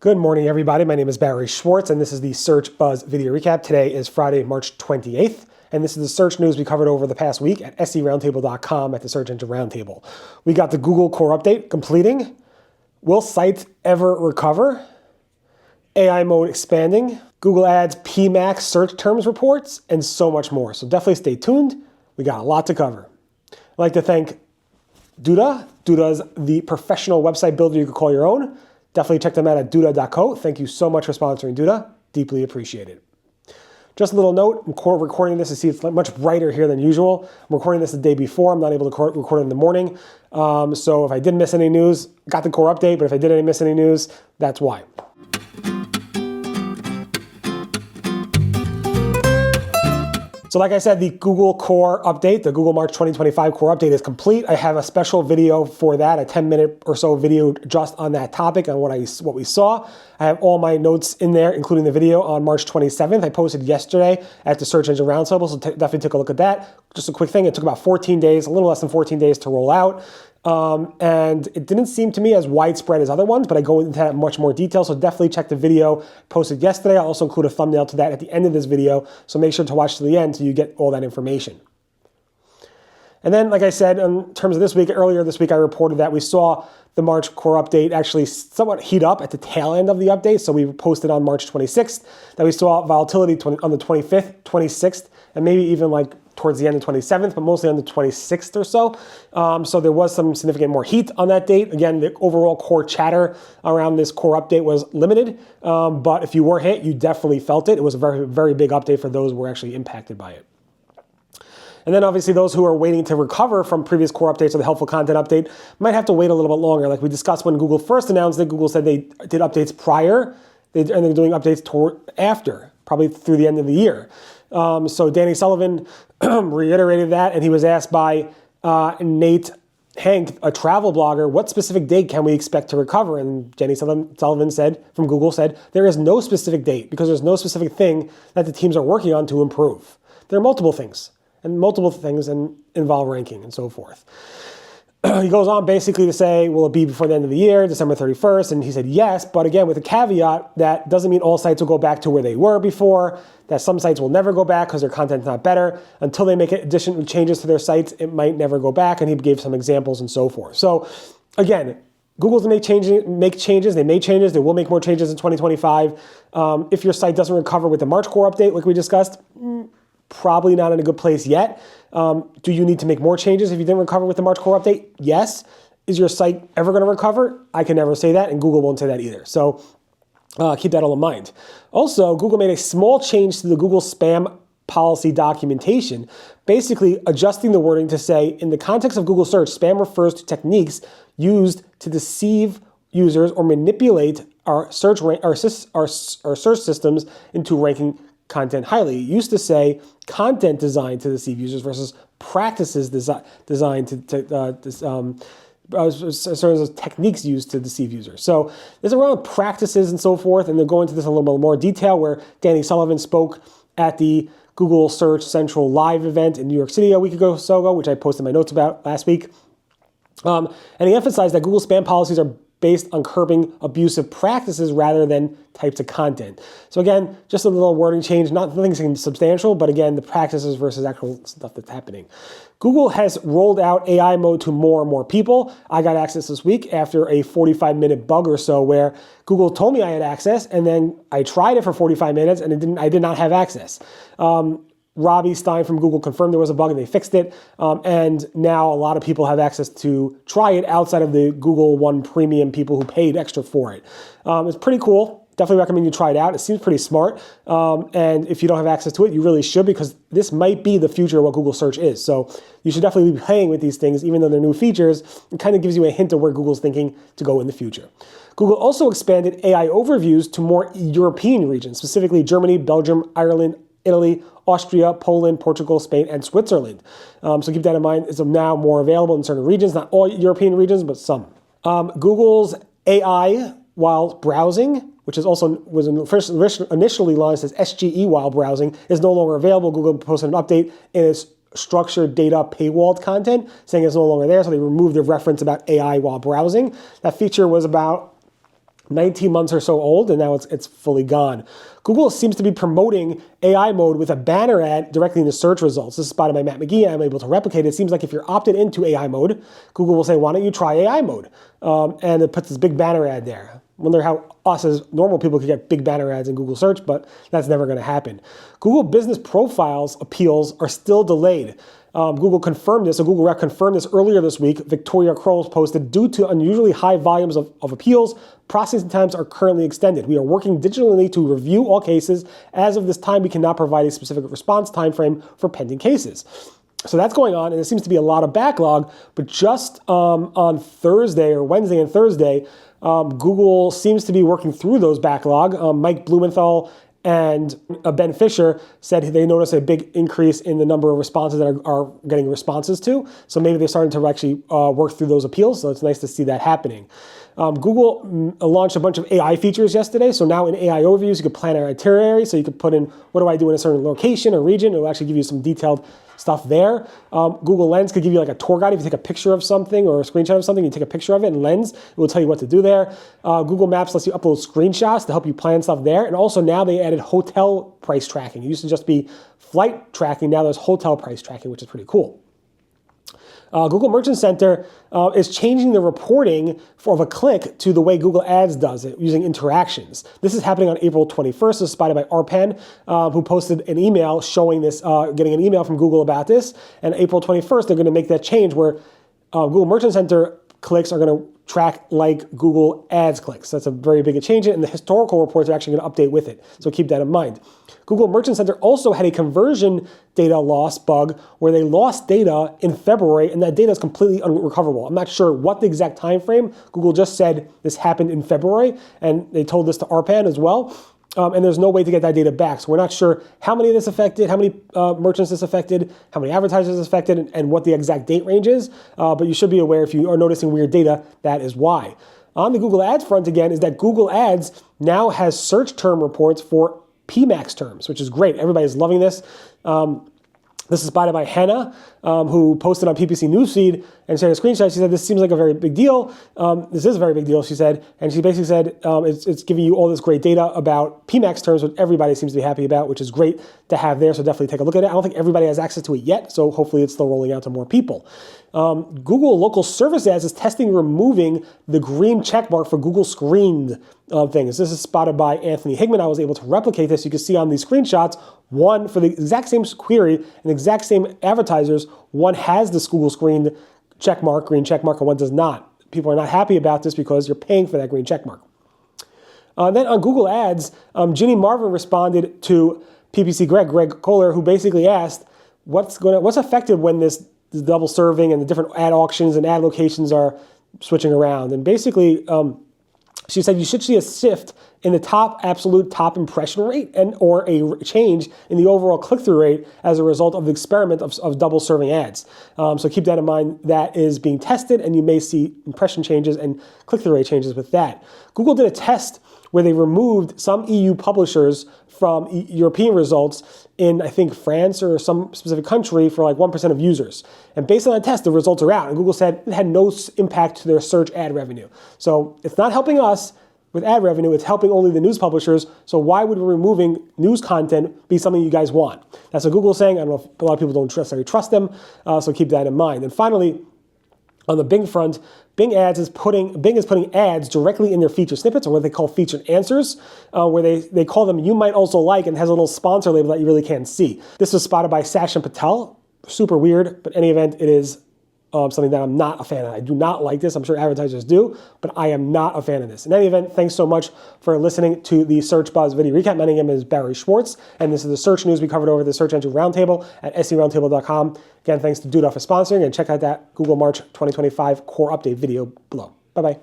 Good morning, everybody. My name is Barry Schwartz, and this is the Search Buzz video recap. Today is Friday, March 28th, and this is the search news we covered over the past week at seroundtable.com at the Search Engine Roundtable. We got the Google Core Update completing. Will sites ever recover? AI mode expanding. Google Ads PMax search terms reports, and so much more. So definitely stay tuned. We got a lot to cover. I'd like to thank Duda. Duda's the professional website builder you could call your own. Definitely check them out at duda.co. Thank you so much for sponsoring Duda. Deeply appreciated. Just a little note, I'm recording this to see it's much brighter here than usual. I'm recording this the day before. I'm not able to record it in the morning. So if I did miss any news, got the core update, but if I didn't miss any news, that's why. So like I said, the Google Core Update, the Google March 2025 Core Update is complete. I have a special video for that, a 10-minute or so video just on that topic and what we saw. I have all my notes in there, including the video on March 27th. I posted yesterday at the Search Engine Roundtable, so definitely take a look at that. Just a quick thing, it took about 14 days, a little less than 14 days to roll out. And it didn't seem to me as widespread as other ones, but I go into that in much more detail. So definitely check the video posted yesterday. I'll also include a thumbnail to that at the end of this video. So make sure to watch to the end so you get all that information. And then, like I said, in terms of this week, earlier this week, I reported that we saw the March Core Update actually somewhat heat up at the tail end of the update. So we posted on March 26th that we saw volatility on the 25th, 26th, and maybe even like towards the end of 27th, but mostly on the 26th or so. So there was some significant more heat on that date. Again, the overall core chatter around this core update was limited, but if you were hit, you definitely felt it. It was a very, very big update for those who were actually impacted by it. And then obviously those who are waiting to recover from previous core updates or the helpful content update might have to wait a little bit longer. Like we discussed when Google first announced it, Google said they did updates prior, and they're doing updates after, probably through the end of the year. So Danny Sullivan reiterated that, and he was asked by Nate Hank, a travel blogger, what specific date can we expect to recover? And Danny Sullivan said, from Google said, there is no specific date because there's no specific thing that the teams are working on to improve. There are multiple things and involve ranking and so forth. He goes on basically to say, will it be before the end of the year, December 31st? And he said yes, but again, with a caveat, that doesn't mean all sites will go back to where they were before, that some sites will never go back because their content's not better. Until they make additional changes to their sites, it might never go back, and he gave some examples and so forth. So again, Google's make changes, they made changes, they will make more changes in 2025. If your site doesn't recover with the March Core Update, like we discussed, probably not in a good place yet. Do you need to make more changes if you didn't recover with the March Core Update? Yes. Is your site ever going to recover? I can never say that, and Google won't say that either. So keep that all in mind. Also, Google made a small change to the Google spam policy documentation, basically adjusting the wording to say, in the context of Google search, spam refers to techniques used to deceive users or manipulate our search systems into ranking content highly. It used to say content designed to deceive users versus practices designed to techniques used to deceive users. So there's around practices and so forth, and they'll go into this in a little bit more detail, where Danny Sullivan spoke at the Google Search Central Live event in New York City a week ago, which I posted my notes about last week. And he emphasized that Google spam policies are based on curbing abusive practices rather than types of content. So again, just a little wording change, nothing substantial, but again, the practices versus actual stuff that's happening. Google has rolled out AI mode to more and more people. I got access this week after a 45-minute bug or so where Google told me I had access, and then I tried it for 45 minutes and I did not have access. Robbie Stein from Google confirmed there was a bug and they fixed it. And now a lot of people have access to try it outside of the Google One Premium people who paid extra for it. It's pretty cool. Definitely recommend you try it out. It seems pretty smart. And if you don't have access to it, you really should, because this might be the future of what Google search is. So you should definitely be playing with these things, even though they're new features. It kind of gives you a hint of where Google's thinking to go in the future. Google also expanded AI overviews to more European regions, specifically Germany, Belgium, Ireland, Italy, Austria, Poland, Portugal, Spain, and Switzerland. So keep that in mind. It's now more available in certain regions, not all European regions, but some. Google's AI while browsing, which is also was initially launched as SGE while browsing, is no longer available. Google posted an update in its structured data paywalled content, saying it's no longer there, so they removed the reference about AI while browsing. That feature was about 19 months or so old, and now it's fully gone. Google seems to be promoting AI mode with a banner ad directly in the search results. This is spotted by Matt McGee. I'm able to replicate it. It seems like if you're opted into AI mode, Google will say, why don't you try AI mode? And it puts this big banner ad there. Wonder how us as normal people could get big banner ads in Google search, but that's never going to happen. Google business profiles appeals are still delayed. Google confirmed this, a Google rep confirmed this earlier this week. Victoria Crowell posted, due to unusually high volumes of appeals, processing times are currently extended. We are working digitally to review all cases. As of this time, we cannot provide a specific response time frame for pending cases. So that's going on, and there seems to be a lot of backlog, but just on Thursday or Wednesday and Thursday, Google seems to be working through those backlog. Mike Blumenthal and Ben Fisher said they noticed a big increase in the number of responses that are getting responses to. So maybe they're starting to actually work through those appeals. So it's nice to see that happening. Google launched a bunch of AI features yesterday. So now in AI overviews, you could plan an itinerary. So you could put in, what do I do in a certain location or region? It'll actually give you some detailed stuff there. Google Lens could give you like a tour guide. If you take a picture of something or a screenshot of something, you take a picture of it in Lens, it will tell you what to do there. Google Maps lets you upload screenshots to help you plan stuff there. And also now they added hotel price tracking. It used to just be flight tracking. Now there's hotel price tracking, which is pretty cool. Google Merchant Center is changing the reporting of a click to the way Google Ads does it, using interactions. This is happening on April 21st. This is spotted by Arpan, who posted an email showing this, getting an email from Google about this. And April 21st, they're going to make that change where Google Merchant Center clicks are going to track like Google Ads clicks. That's a very big change, and the historical reports are actually going to update with it. So keep that in mind. Google Merchant Center also had a conversion data loss bug where they lost data in February, and that data is completely unrecoverable. I'm not sure what the exact time frame. Google just said this happened in February, and they told this to Arpan as well. And there's no way to get that data back. So we're not sure how many this affected, how many merchants this affected, how many advertisers this affected, and what the exact date range is. But you should be aware if you are noticing weird data, that is why. On the Google Ads front again is that Google Ads now has search term reports for PMax terms, which is great. Everybody's loving this. This is spotted by Hannah, who posted on PPC Newsfeed and shared a screenshot. She said, this seems like a very big deal. This is a very big deal, she said. And she basically said, it's giving you all this great data about PMax terms, which everybody seems to be happy about, which is great to have there. So definitely take a look at it. I don't think everybody has access to it yet, so hopefully it's still rolling out to more people. Google Local Service Ads is testing removing the green checkmark for Google screened things. This is spotted by Anthony Higman. I was able to replicate this. You can see on these screenshots, one for the exact same query and the exact same advertisers, one has this Google screened checkmark, green checkmark, and one does not. People are not happy about this because you're paying for that green checkmark. Then on Google Ads, Ginny Marvin responded to PPC Greg Kohler, who basically asked, what's affected when this double serving and the different ad auctions and ad locations are switching around. And basically, she said you should see a shift in the absolute top impression rate and or a change in the overall click-through rate as a result of the experiment of double serving ads. So keep that in mind. That is being tested, and you may see impression changes and click-through rate changes with that. Google did a test where they removed some EU publishers from European results in, I think, France or some specific country for like 1% of users. And based on that test, the results are out. And Google said it had no impact to their search ad revenue. So it's not helping us with ad revenue, it's helping only the news publishers. So why would removing news content be something you guys want? That's what Google's saying. I don't know if a lot of people don't necessarily trust them, so keep that in mind. And finally, on the Bing front, Bing is putting ads directly in their featured snippets, or what they call featured answers, where they call them "you might also like" and has a little sponsor label that you really can't see. This was spotted by Sachin Patel. Super weird, but in any event, it is something that I'm not a fan of. I do not like this. I'm sure advertisers do, but I am not a fan of this. In any event, thanks so much for listening to the Search Buzz video recap. My name is Barry Schwartz, and this is the search news we covered over the Search Engine Roundtable at seroundtable.com. Again, thanks to Duda for sponsoring, and check out that Google March 2025 core update video below. Bye-bye.